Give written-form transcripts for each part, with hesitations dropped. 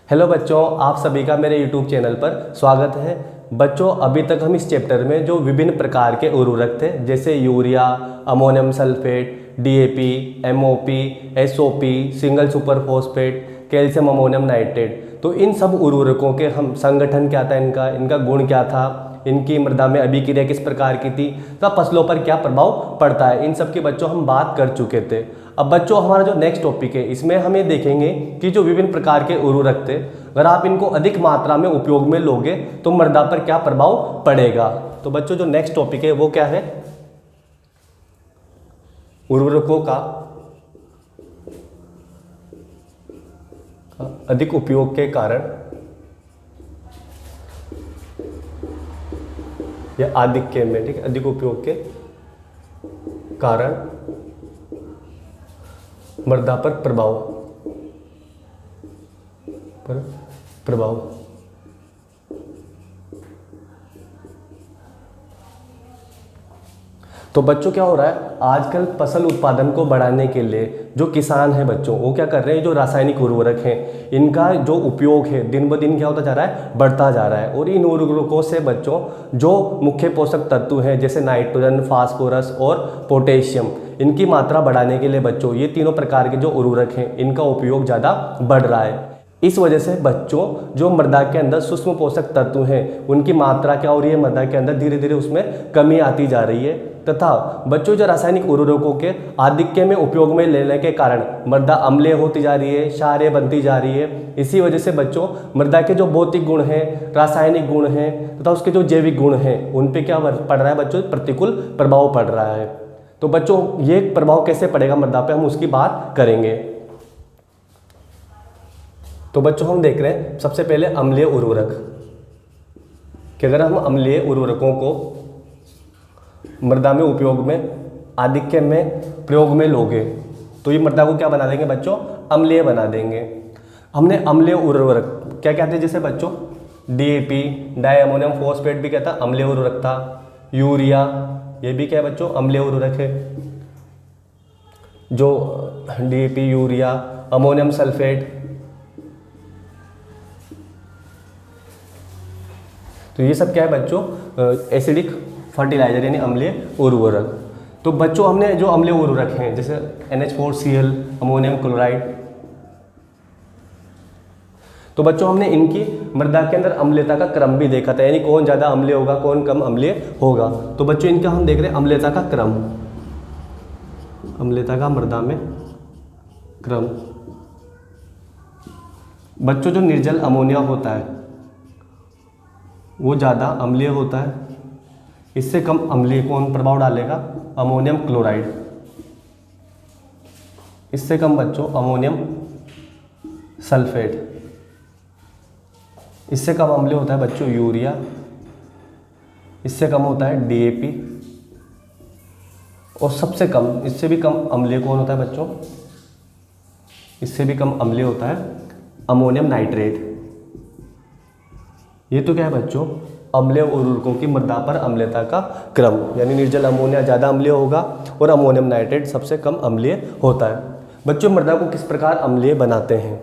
Hello बच्चों, आप सभी का मेरे YouTube चैनल पर स्वागत है। बच्चों, अभी तक हम इस चैप्टर में जो विभिन्न प्रकार के उर्वरक थे जैसे urea, ammonium sulphate, DAP, MOP, SOP, single super phosphate, calcium ammonium nitrate, तो इन सब उर्वरकों के हम संगठन क्या था, इनका गुण क्या था, इनकी मृदा में अभिक्रिया किस प्रकार की थी तथा फसलों पर क्या प्रभाव पड़ता है, इन सब की बच्चों हम बात कर चुके थे। अब बच्चों हमारा जो नेक्स्ट टॉपिक है इसमें हम ये देखेंगे कि जो विभिन्न प्रकार के उर्वरक थे अगर आप इनको अधिक मात्रा में उपयोग में लोगे तो मृदा पर क्या प्रभाव पड़ेगा। तो बच्चों जो नेक्स्ट टॉपिक है वो क्या है, उर्वरकों का अधिक उपयोग के कारण या आधिक्य में, ठीक है, अधिक उपयोग के कारण मृदा पर प्रभाव। तो बच्चों क्या हो रहा है, आजकल फसल उत्पादन को बढ़ाने के लिए जो किसान हैं बच्चों वो क्या कर रहे हैं, जो रासायनिक उर्वरक हैं इनका जो उपयोग है दिन ब दिन क्या होता जा रहा है, बढ़ता जा रहा है। और इन उर्वरकों से बच्चों जो मुख्य पोषक तत्व हैं जैसे नाइट्रोजन, फास्फोरस और पोटेशियम, इनकी मात्रा बढ़ाने के लिए बच्चों ये तीनों प्रकार के जो उर्वरक हैं इनका उपयोग ज़्यादा बढ़ रहा है। इस वजह से बच्चों जो मृदा के अंदर सूक्ष्म पोषक तत्व हैं उनकी मात्रा क्या हो रही है, मृदा के अंदर धीरे धीरे उसमें कमी आती जा रही है। तथा बच्चों जो रासायनिक उर्वरकों के आधिक्य में उपयोग में लेने के कारण मृदा अम्लीय होती जा रही है, क्षारीय बनती जा रही है। इसी वजह से बच्चों मृदा के जो भौतिक गुण हैं, रासायनिक गुण हैं तथा उसके जो जैविक गुण हैं उन पे क्या पड़ रहा है बच्चों, प्रतिकूल प्रभाव पड़ रहा है। तो बच्चों ये प्रभाव कैसे पड़ेगा मृदा पे, हम उसकी बात करेंगे। तो बच्चों हम देख रहे हैं सबसे पहले अम्लीय उर्वरक, कि अगर हम अम्लीय उर्वरकों को मृदा में उपयोग में आधिक्य में प्रयोग में लोगे तो ये मृदा को क्या बना देंगे बच्चों, अम्लीय बना देंगे। हमने अम्लीय उर्वरक क्या कहते हैं, जैसे बच्चों डीएपी, डाई अमोनियम फॉस्फेट भी कहता अम्लीय उर्वरक था, यूरिया ये भी क्या है बच्चों, अम्लीय उर्वरक है। जो डीएपी, यूरिया, अमोनियम सल्फेट, तो ये सब क्या है बच्चों, एसिडिक फर्टिलाइजर यानी अम्लीय उर्वरक। तो बच्चों हमने जो अम्लीय उर्वरक हैं जैसे NH4Cl, अमोनियम क्लोराइड, तो बच्चों हमने इनकी मृदा के अंदर अम्लीयता का क्रम भी देखा था, यानी कौन ज़्यादा अम्लीय होगा कौन कम अम्लीय होगा। तो बच्चों इनका हम देख रहे हैं अम्लीयता का क्रम, अम्लीयता का मृदा में क्रम। बच्चों जो निर्जल अमोनिया होता है वो ज़्यादा अम्लीय होता है, इससे कम अम्लीय कौन प्रभाव डालेगा, अमोनियम क्लोराइड। इससे कम बच्चों अमोनियम सल्फेट। इससे कम अम्लीय होता है बच्चों यूरिया। इससे कम होता है डीएपी। और सबसे कम, इससे भी कम अम्लीय कौन होता है बच्चों, इससे भी कम अम्लीय होता है अमोनियम नाइट्रेट। ये तो क्या है बच्चों, अम्लीय उर्वरकों की मृदा पर अम्लीयता का क्रम, यानी निर्जल अमोनिया ज़्यादा अम्लीय होगा और अमोनियम नाइट्रेट सबसे कम अम्लीय होता है। बच्चों मृदा को किस प्रकार अम्लीय बनाते हैं,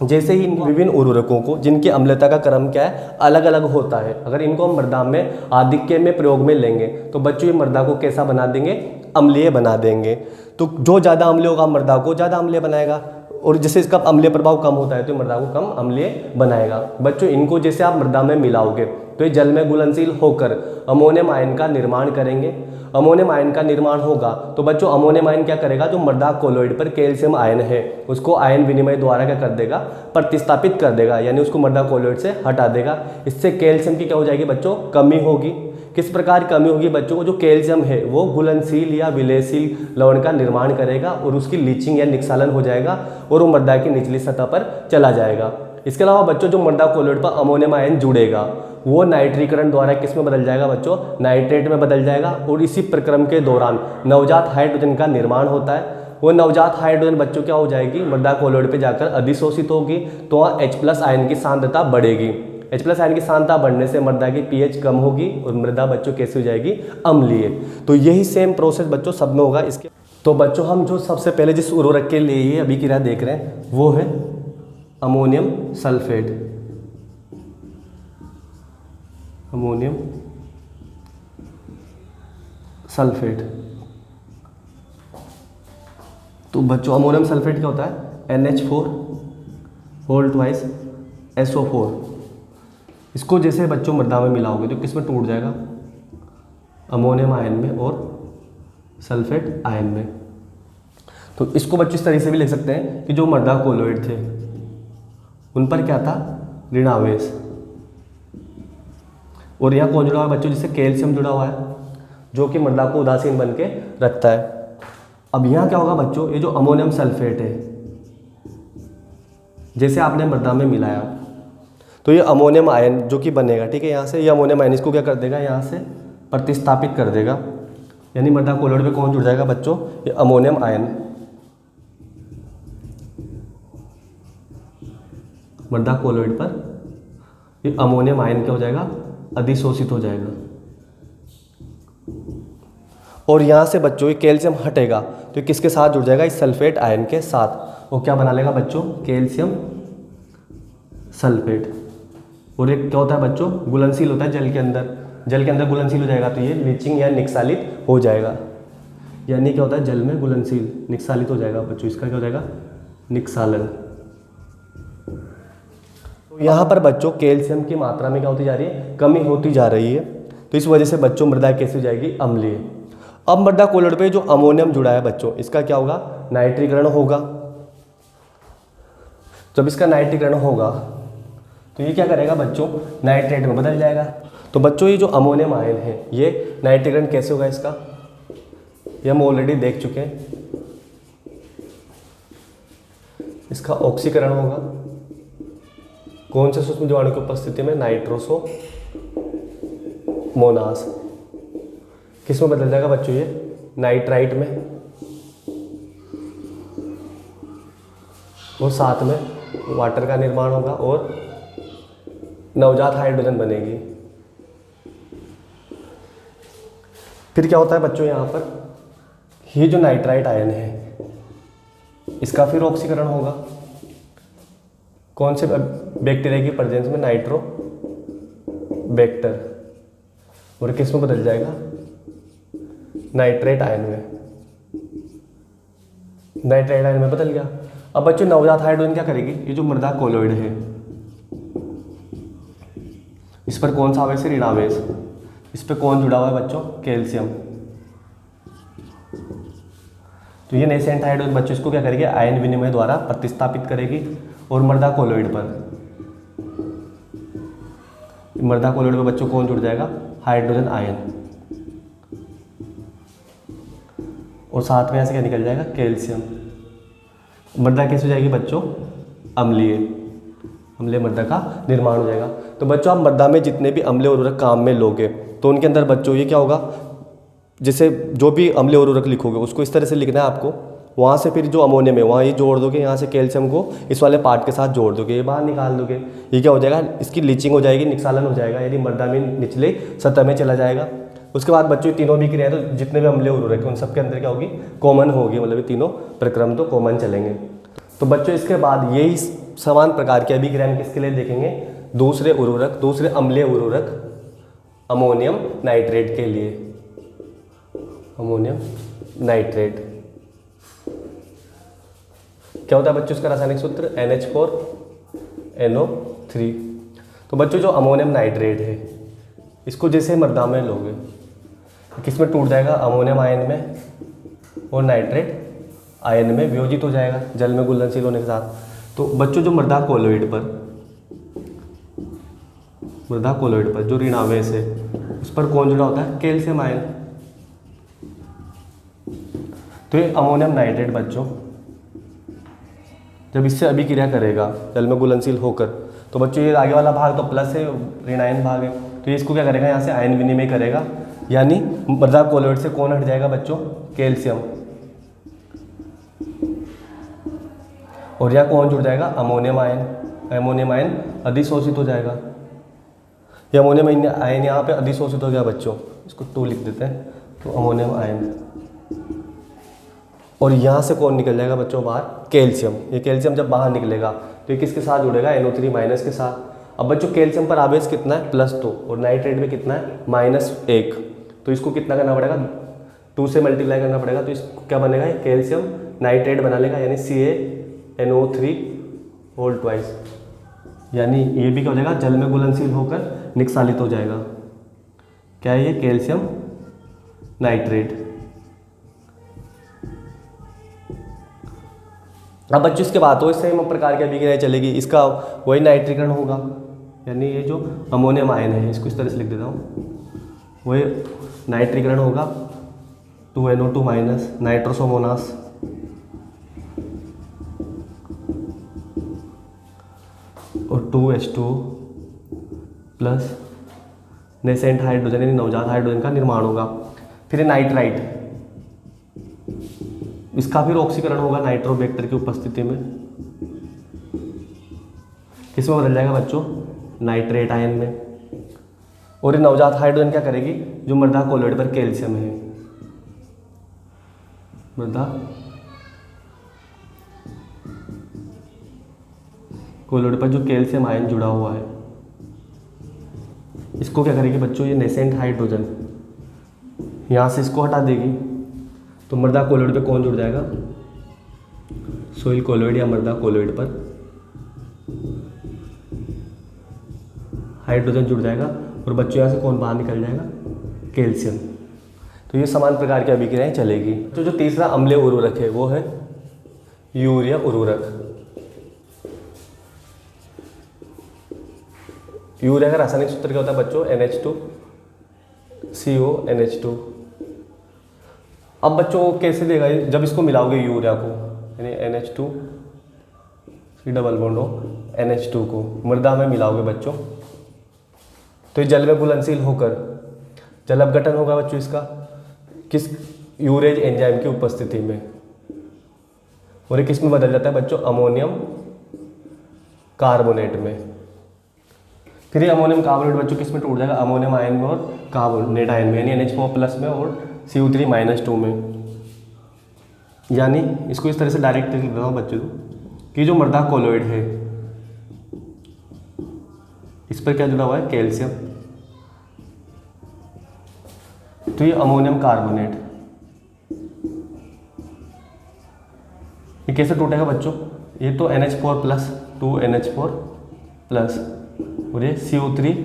जैसे ही इन विभिन्न उर्वरकों को जिनकी अम्लीयता का क्रम क्या है अलग अलग होता है, अगर इनको हम मृदा में आधिक्य में प्रयोग में लेंगे तो बच्चों ये मृदा को कैसा बना देंगे, अम्लीय बना देंगे। तो जो ज़्यादा अम्लीय होगा मृदा को ज़्यादा अम्लीय बनाएगा, और जैसे इसका अम्लीय प्रभाव कम होता है तो मृदा को कम अम्लीय बनाएगा। बच्चों इनको जैसे आप मृदा में मिलाओगे तो ये जल में घुलनशील होकर अमोनियम आयन का निर्माण करेंगे। अमोनियम आयन का निर्माण होगा तो बच्चों अमोनियम आयन क्या करेगा, जो मृदा कोलोइड पर कैल्शियम आयन है उसको आयन विनिमय द्वारा क्या कर देगा, प्रतिस्थापित कर देगा, यानी उसको मृदा कोलोइड से हटा देगा। इससे कैल्शियम की क्या हो जाएगी बच्चों, कमी होगी। किस प्रकार कमी होगी बच्चों को, जो कैल्शियम है वो घुलनशील या विलयशील लवण का निर्माण करेगा और उसकी लीचिंग या निक्षालन हो जाएगा और वो मृदा की निचली सतह पर चला जाएगा। इसके अलावा बच्चों जो मृदा कोलोइड पर अमोनियम आयन जुड़ेगा वो नाइट्रीकरण द्वारा किस में बदल जाएगा बच्चों, नाइट्रेट में बदल जाएगा। और इसी प्रक्रम के दौरान नवजात हाइड्रोजन का निर्माण होता है। वो नवजात हाइड्रोजन बच्चों क्या हो जाएगी, मृदा कोलोइड पे जाकर अधिशोषित होगी तो वहाँ H+ आयन की सांद्रता बढ़ेगी। H+ आयन की सांद्रता बढ़ने से मृदा की pH कम होगी और मृदा बच्चों कैसे हो जाएगी, अम्लीय। तो यही सेम प्रोसेस बच्चों सब में होगा। इसके तो बच्चों हम जो सबसे पहले जिस उर्वरक के लिए ये अभिक्रिया देख रहे हैं वो है अमोनियम सल्फेट, अमोनियम सल्फेट। तो बच्चों अमोनियम सल्फेट क्या होता है, NH4 होल ट्वाइस SO4। इसको जैसे बच्चों मृदा में मिलाओगे तो किस में टूट जाएगा, अमोनियम आयन में और सल्फेट आयन में। तो इसको बच्चों इस तरीके से भी लिख सकते हैं कि जो मृदा कोलोइड थे उन पर क्या था, ऋणावेश। और यहाँ कौन जुड़ा हुआ है बच्चों, जिससे कैल्शियम जुड़ा हुआ है जो कि मृदा को उदासीन बन के रखता है। अब यहाँ क्या होगा बच्चों, ये जो अमोनियम सल्फेट है जैसे आपने मृदा में मिलाया तो ये अमोनियम आयन जो कि बनेगा, ठीक है, यहाँ से ये अमोनियम आयन इसको क्या कर देगा, यहाँ से प्रतिस्थापित कर देगा। यानी मृदा कोलोइड पे कौन जुड़ जाएगा बच्चों, ये अमोनियम आयन। मृदा कोलोइड पर ये अमोनियम आयन क्या हो जाएगा, अधिशोषित हो जाएगा। और यहाँ से बच्चों ये कैल्शियम हटेगा तो ये किसके साथ जुड़ जाएगा, इस सल्फेट आयन के साथ। वो क्या बना लेगा बच्चों, कैल्शियम सल्फेट। और एक क्या होता है बच्चों, घुलनशील होता है जल के अंदर, जल के अंदर घुलनशील हो जाएगा तो ये लीचिंग या निक्सालित हो जाएगा। यानी क्या होता है, जल में घुलनशील निक्सालित हो जाएगा बच्चों, इसका क्या हो जाएगा, निक्सालन। तो यहाँ पर बच्चों कैल्शियम की मात्रा में क्या होती जा रही है, कमी होती जा रही है। तो इस वजह से बच्चों मृदा कैसी हो जाएगी, अम्लीय। अब मृदा कोलोइड पे जो अमोनियम जुड़ा है बच्चों, इसका क्या होगा, नाइट्रीकरण होगा। जब इसका नाइट्रीकरण होगा तो ये क्या करेगा बच्चों, नाइट्रेट में बदल जाएगा। तो बच्चों ये जो अमोनियम आयन है ये नाइट्रीकरण कैसे होगा इसका, ये हम ऑलरेडी देख चुके हैं। इसका ऑक्सीकरण होगा कौन से सूक्ष्म जीवाणु की उपस्थिति में, नाइट्रोसोमोनास। किस में बदल जाएगा बच्चों, ये नाइट्राइट में। और साथ में वाटर का निर्माण होगा और नवजात हाइड्रोजन बनेगी। फिर क्या होता है बच्चों, यहाँ पर ये जो नाइट्राइट आयन है इसका फिर ऑक्सीकरण होगा कौन से बैक्टीरिया की प्रेजेंस में, नाइट्रोबैक्टर। और किस में बदल जाएगा, नाइट्रेट आयन में। नाइट्रेट आयन में बदल गया। अब बच्चों नवजात हाइड्रोजन क्या करेगी, ये जो मृदा कोलोइड है इस पर कौन सा आवेश है, ऋणावेश। इस पर कौन जुड़ा हुआ है बच्चों, कैल्शियम। तो ये नेसेंट हाइड्रोजन बच्चों इसको क्या करेगी, आयन विनिमय द्वारा प्रतिस्थापित करेगी और मृदा कोलोइड पर, मृदा कोलोइड पर बच्चों कौन जुड़ जाएगा, हाइड्रोजन आयन। और साथ में यहाँ से क्या निकल जाएगा, कैल्शियम। मृदा कैसे हो जाएगी बच्चों, अम्लीय। अम्लीय मृदा का निर्माण हो जाएगा। तो बच्चों आप मृदा में जितने भी अम्लीय उर्वरक काम में लोगे तो उनके अंदर बच्चों ये क्या होगा, जैसे जो भी अम्लीय उर्वरक लिखोगे उसको इस तरह से लिखना है आपको। वहाँ से फिर जो अमोनियम है वहाँ ये जोड़ दोगे, यहाँ से कैल्शियम को इस वाले पार्ट के साथ जोड़ दोगे, ये बाहर निकाल दोगे। ये क्या हो जाएगा, इसकी लीचिंग हो जाएगी, निक्सालन हो जाएगा, यानी मृदा में निचले सतह में चला जाएगा। उसके बाद बच्चों तीनों भी क्रियाएं, तो जितने भी अम्लीय उर्वरक है उन सबके अंदर क्या होगी, कॉमन होगी, मतलब ये तीनों प्रक्रम तो कॉमन चलेंगे। तो बच्चों इसके बाद यही समान प्रकार की अभिक्रियाएं किसके लिए देखेंगे, दूसरे उर्वरक, दूसरे अम्लीय उर्वरक अमोनियम नाइट्रेट के लिए। अमोनियम नाइट्रेट क्या होता है बच्चों, इसका रासायनिक सूत्र NH4NO3। तो बच्चों जो अमोनियम नाइट्रेट है इसको जैसे मृदा में लोगे किस में टूट जाएगा, अमोनियम आयन में और नाइट्रेट आयन में वियोजित हो जाएगा जल में घुलनशील होने के साथ। तो बच्चों जो मृदा कोलोइड पर जो ऋणावेश है उस पर कौन जुड़ा होता है, कैल्शियम आयन। तो ये अमोनियम नाइट्रेट बच्चों जब इससे अभिक्रिया करेगा जल में घुलनशील होकर, तो बच्चों ये आगे वाला भाग तो प्लस है, ऋणायन भाग है, तो ये इसको क्या करेगा, यहाँ से आयन विनिमय करेगा, यानी मृदा कोलोइड से कौन हट जाएगा बच्चों, कैल्शियम। और यहाँ कौन जुड़ जाएगा, अमोनियम आयन। अमोनियम आयन अधिशोषित हो जाएगा। ये अमोनियम आयन यहाँ पे अधिशोषित हो गया बच्चों, इसको 2 लिख देते हैं। तो अमोनियम आयन और यहाँ से कौन निकल जाएगा बच्चों बाहर, कैल्शियम। ये कैल्शियम जब बाहर निकलेगा तो ये किसके साथ जुड़ेगा, NO3 माइनस के साथ। अब बच्चों कैल्शियम पर आवेश कितना है, +2, और नाइट्रेट में कितना है, -1। तो इसको कितना करना पड़ेगा, 2 से मल्टीप्लाई करना पड़ेगा। तो इसको क्या बनेगा, कैल्शियम नाइट्रेट बना लेगा, यानी CaNO3 होल ट्वाइस। यानी ये भी क्या हो जाएगा, जल में घुलनशील होकर निक्षालित हो जाएगा। क्या है ये, कैल्शियम नाइट्रेट। अब बच्चों इसके बाद तो सेम प्रकार की अभिक्रिया चलेगी। इसका वही नाइट्रीकरण होगा, यानी ये जो अमोनियम आयन है, इसको इस तरह से लिख देता हूँ, वही नाइट्रीकरण होगा, 2NO2 माइनस नाइट्रोसोमोनास, और 2H2 प्लस नेसेंट हाइड्रोजन यानी नवजात हाइड्रोजन का निर्माण होगा। फिर नाइट्राइट, इसका फिर ऑक्सीकरण होगा नाइट्रोबैक्टर की उपस्थिति में। किसमें बदल जाएगा बच्चों, नाइट्रेट आयन में। और ये नवजात हाइड्रोजन क्या करेगी, जो मृदा कोलोइड पर कैल्शियम है, मृदा कोलोइड पर जो कैल्शियम आयन जुड़ा हुआ है, इसको क्या करेगी बच्चों, ये नेसेंट हाइड्रोजन यहाँ से इसको हटा देगी। तो मृदा कोलोइड पे कौन जुड़ जाएगा, सोइल कोलोइड या मृदा कोलोइड पर हाइड्रोजन जुड़ जाएगा, और बच्चों यहाँ से कौन बाहर निकल जाएगा, कैल्शियम। तो ये समान प्रकार की अभिक्रियाएं चलेगी। तो जो तीसरा अम्लीय उर्वरक है वो है यूरिया उर्वरक। यूरिया का रासायनिक सूत्र क्या होता है बच्चों, NH2CONH2। अब बच्चों कैसे देगा, जब इसको मिलाओगे यूरिया को, यानी NH2 को मृदा में मिलाओगे बच्चों, तो ये जल में घुलनशील होकर जल अपघटन होगा बच्चों इसका, किस यूरेज एंजाइम की उपस्थिति में, और ये किस में बदल जाता है बच्चों, अमोनियम कार्बोनेट में। फिर ये अमोनियम कार्बोनेट बच्चों किस में टूट जाएगा, अमोनियम आयन में और कार्बोनेट आयन में, यानी NH4 प्लस में और CO3 माइनस 2 में। यानी इसको इस तरह से डायरेक्ट लिख देता हूँ बच्चों कि जो मृदा कोलोइड है, इस पर क्या जुड़ा हुआ है, कैल्शियम। तो ये अमोनियम कार्बोनेट, ये कैसे टूटेगा बच्चों, ये तो NH4 प्लस 2NH4 प्लस और ये CO3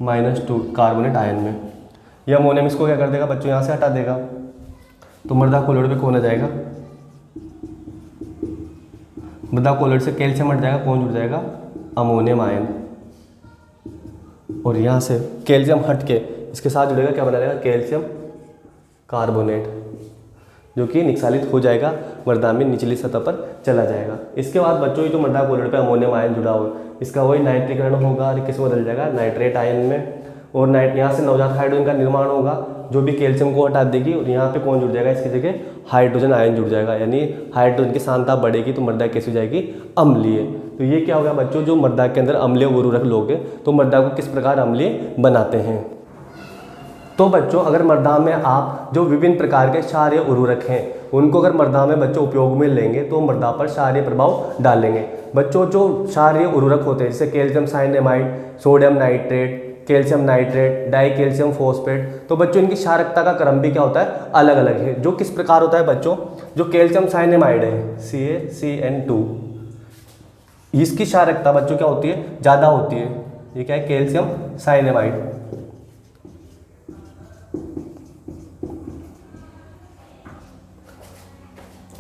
माइनस 2 कार्बोनेट आयन में। यह अमोनियम इसको क्या कर देगा बच्चों, यहाँ से हटा देगा। तो मृदा कोलोइड पे कौन आ जाएगा, मृदा कोलोइड से कैल्शियम हट जाएगा, कौन जुड़ जाएगा, अमोनियम आयन। और यहाँ से कैल्शियम हट के इसके साथ जुड़ेगा, क्या बना रहेगा, कैल्शियम कार्बोनेट, जो कि निक्षालित हो जाएगा, मृदा में निचली सतह पर चला जाएगा। इसके बाद बच्चों जो मृदा कोलोइड पे अमोनियम आयन जुड़ा हुआ है, इसका वही नाइट्रीकरण होगा और किस में बदल जाएगा, नाइट्रेट आयन में। और यहाँ से नवजात हाइड्रोजन का निर्माण होगा, जो भी कैल्शियम को हटा देगी, और यहाँ पे कौन जुड़ जाएगा, इसकी जगह हाइड्रोजन आयन जुड़ जाएगा, यानी हाइड्रोजन की सांद्रता बढ़ेगी तो मृदा कैसी हो जाएगी, अम्लीय। तो ये क्या होगा बच्चों, जो मृदा के अंदर अम्लीय उर्वरक लोगे तो मृदा को किस प्रकार अम्लीय बनाते हैं। तो बच्चों अगर मृदा में आप जो विभिन्न प्रकार के क्षारीय उर्वरक हैं उनको अगर मृदा में बच्चों उपयोग में लेंगे तो मृदा पर क्षारीय प्रभाव डालेंगे। बच्चों जो क्षारीय उर्वरक होते हैं जैसे calcium cyanamide, sodium nitrate, calcium nitrate, die calcium phosphate, तो बच्चों इनकी क्षारकता का क्रम भी क्या होता है, अलग अलग है। जो किस प्रकार होता है बच्चों, जो कैल्शियम साइनेमाइड है CaCN2, इसकी क्षारकता बच्चों क्या होती है, ज़्यादा होती है। ये क्या है, कैल्शियम साइनेमाइड।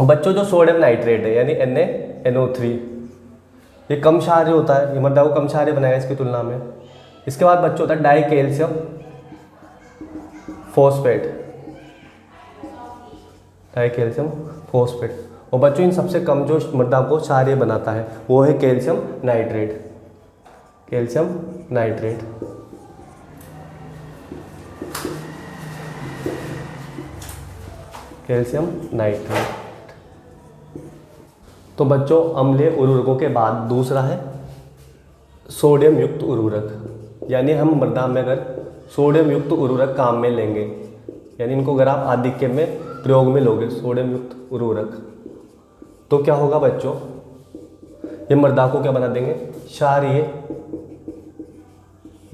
बच्चों जो सोडियम नाइट्रेट है यानी NaNO3, ये कम क्षारीय होता है, ये मृदा को कम क्षारीय बनाएगा इसकी तुलना में। इसके बाद बच्चों होता है die calcium phosphate, die calcium phosphate. और बच्चों इन सबसे कम जो मृदा को क्षारीय बनाता है वो है calcium nitrate, calcium nitrate. Calcium nitrate. तो बच्चों अम्लीय उर्वरकों के बाद दूसरा है सोडियम युक्त उर्वरक, यानी हम मृदा में अगर सोडियम युक्त उर्वरक काम में लेंगे, यानी इनको अगर आप आधिक्य में प्रयोग में लोगे सोडियम युक्त उर्वरक, तो क्या होगा बच्चों, ये मृदा को क्या बना देंगे, क्षारीय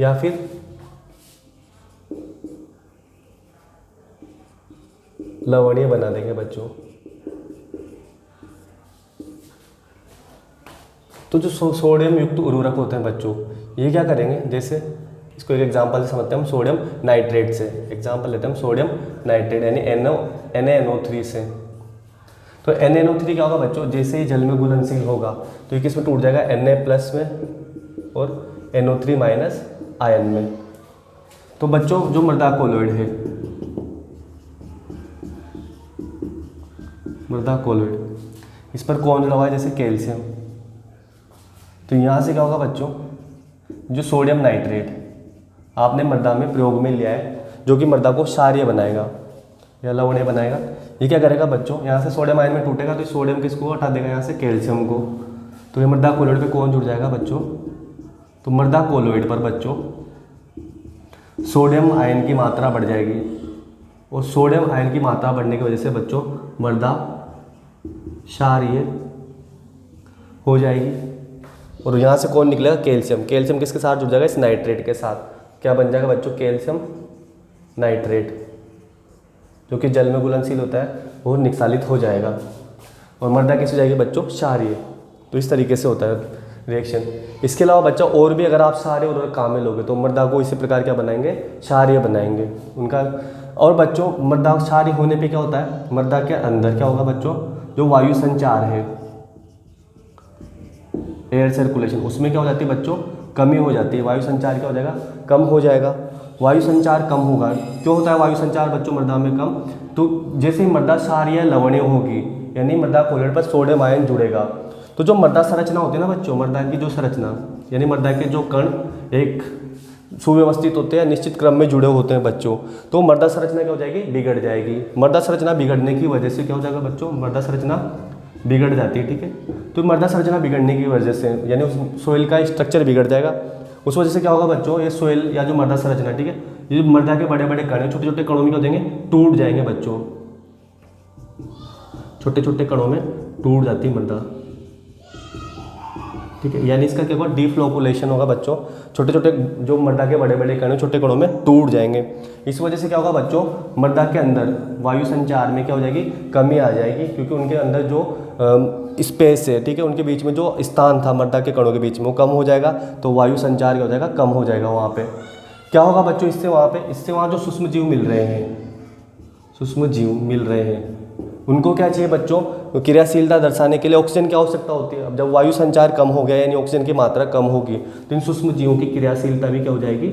या फिर लवणीय बना देंगे बच्चों। तो जो सोडियम युक्त उर्वरक होते हैं बच्चों, ये क्या करेंगे, जैसे इसको एक एग्जांपल से समझते हैं हम, सोडियम नाइट्रेट से एग्जांपल लेते हैं हम, सोडियम नाइट्रेट यानी NaNO3 से। तो NaNO3 क्या होगा बच्चों, जैसे ही जल में घुलनशील होगा तो ये किस में टूट जाएगा, Na+ में और NO3- आयन में। तो बच्चों जो मृदा कोलोइड है, मृदा कोलोइड, इस पर कौन जुड़ा हुआ है, जैसे कैल्शियम। तो यहाँ से क्या होगा बच्चों, जो सोडियम नाइट्रेट आपने मृदा में प्रयोग में लिया है, जो कि मृदा को क्षारीय बनाएगा या लवणीय बनाएगा, ये क्या करेगा बच्चों, यहाँ से सोडियम आयन में टूटेगा तो सोडियम किसको हटा देगा, यहाँ से कैल्शियम को। तो ये मृदा कोलोइड पे कौन जुड़ जाएगा बच्चों, तो मृदा कोलोइड पर बच्चों सोडियम आयन की मात्रा बढ़ जाएगी, और सोडियम आयन की मात्रा बढ़ने की वजह से बच्चों मृदा क्षारीय हो जाएगी। और यहाँ से कौन निकलेगा, कैल्शियम। कैल्शियम किसके साथ जुड़ जाएगा, इस नाइट्रेट के साथ, क्या बन जाएगा बच्चों, कैल्शियम नाइट्रेट, जो कि जल में घुलनशील होता है, वो निक्षालित हो जाएगा और मृदा कैसे हो जाएगी बच्चों, क्षारीय। तो इस तरीके से होता है रिएक्शन। इसके अलावा बच्चा और भी अगर आप सारे उर्वरक काम में लोगे तो मृदा को इसी प्रकार क्या बनाएंगे, क्षारीय बनाएंगे उनका। और बच्चों मृदा क्षारीय होने पे क्या होता है, मृदा के अंदर क्या होगा बच्चों, जो वायु संचार है, एयर सर्कुलेशन, उसमें क्या हो जाती है बच्चों, कमी हो जाती है। वायु संचार क्या हो जाएगा, कम हो जाएगा। वायु संचार कम होगा, क्यों होता है वायु संचार बच्चों मृदा में कम, तो जैसे ही मृदा क्षारीय लवणीय होगी, यानी मृदा कोलोइड पर सोडियम आयन जुड़ेगा, तो जो मृदा संरचना होती है ना बच्चों, मृदा की जो संरचना, यानी मृदा के जो कण एक सुव्यवस्थित होते हैं, निश्चित क्रम में जुड़े होते हैं बच्चों, तो मृदा संरचना क्या हो जाएगी, बिगड़ जाएगी। मृदा संरचना बिगड़ने की वजह से क्या हो जाएगा बच्चों, मृदा संरचना बिगड़ जाती है, ठीक है। तो मृदा संरचना बिगड़ने की वजह से, यानी उस सोइल का स्ट्रक्चर बिगड़ जाएगा, उस वजह से क्या होगा बच्चों, ये सोइल या जो मृदा संरचना, ठीक है, ये मृदा के बड़े बड़े कण छोटे छोटे कणों में क्या हो जाएंगे, टूट जाएंगे बच्चों, छोटे छोटे कणों में टूट जाती है मृदा, ठीक है। यानी इसका क्या होगा, डिफ्लोकुलेशन होगा बच्चों, छोटे छोटे जो मृदा के बड़े बड़े कण छोटे कणों में टूट जाएंगे। इस वजह से क्या होगा बच्चों, मृदा के अंदर वायु संचार में क्या हो जाएगी, कमी आ जाएगी, क्योंकि उनके अंदर जो स्पेस है, ठीक है, उनके बीच में जो स्थान था मृदा के कणों के बीच में, वो कम हो जाएगा, तो वायु संचार क्या हो जाएगा, कम हो जाएगा। वहाँ पे क्या होगा बच्चों, इससे वहाँ जो सूक्ष्म जीव मिल रहे हैं, सूक्ष्म जीव मिल रहे हैं, उनको क्या चाहिए बच्चों, क्रियाशीलता दर्शाने के लिए ऑक्सीजन की आवश्यकता होती है। अब जब वायु संचार कम हो गया, यानी ऑक्सीजन की मात्रा कम होगी, तो इन सूक्ष्म जीवों की क्रियाशीलता भी क्या हो जाएगी,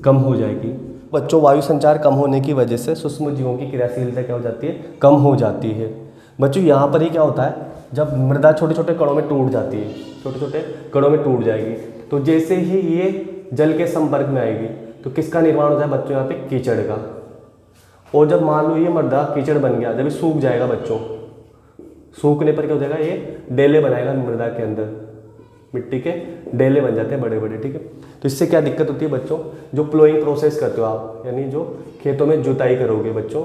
कम हो जाएगी। बच्चों वायु संचार कम होने की वजह से सूक्ष्म जीवों की क्रियाशीलता क्या हो जाती है, कम हो जाती है। बच्चों यहाँ पर ही क्या होता है, जब मृदा छोटे छोटे कणों में टूट जाती है, छोटे छोटे कणों में टूट जाएगी, तो जैसे ही ये जल के संपर्क में आएगी तो किसका निर्माण होता है बच्चों, यहाँ पे कीचड़ का। और जब मान लो ये मृदा कीचड़ बन गया, जब ये सूख जाएगा बच्चों, सूखने पर क्या हो जाएगा, ये डेले बनाएगा मृदा के अंदर, मिट्टी के डेले बन जाते हैं बड़े बड़े, ठीक है। तो इससे क्या दिक्कत होती है बच्चों, जो प्लोइंग प्रोसेस करते हो आप, यानी जो खेतों में जुताई करोगे बच्चों,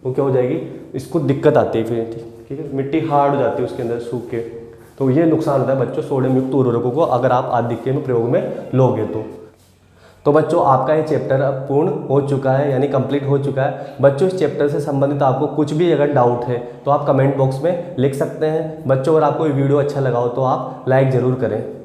वो क्या हो जाएगी, इसको दिक्कत आती है फिर, ठीक है, मिट्टी हार्ड हो जाती है उसके अंदर सूख के। तो ये नुकसान होता है बच्चों सोडियम युक्त उर्वरकों को अगर आप आधिक्य में प्रयोग में लोगे तो बच्चों आपका ये चैप्टर अब पूर्ण हो चुका है, यानी कंप्लीट हो चुका है। बच्चों इस चैप्टर से संबंधित आपको कुछ भी अगर डाउट है तो आप कमेंट बॉक्स में लिख सकते हैं। बच्चों अगर आपको ये वीडियो अच्छा लगा हो तो आप लाइक ज़रूर करें।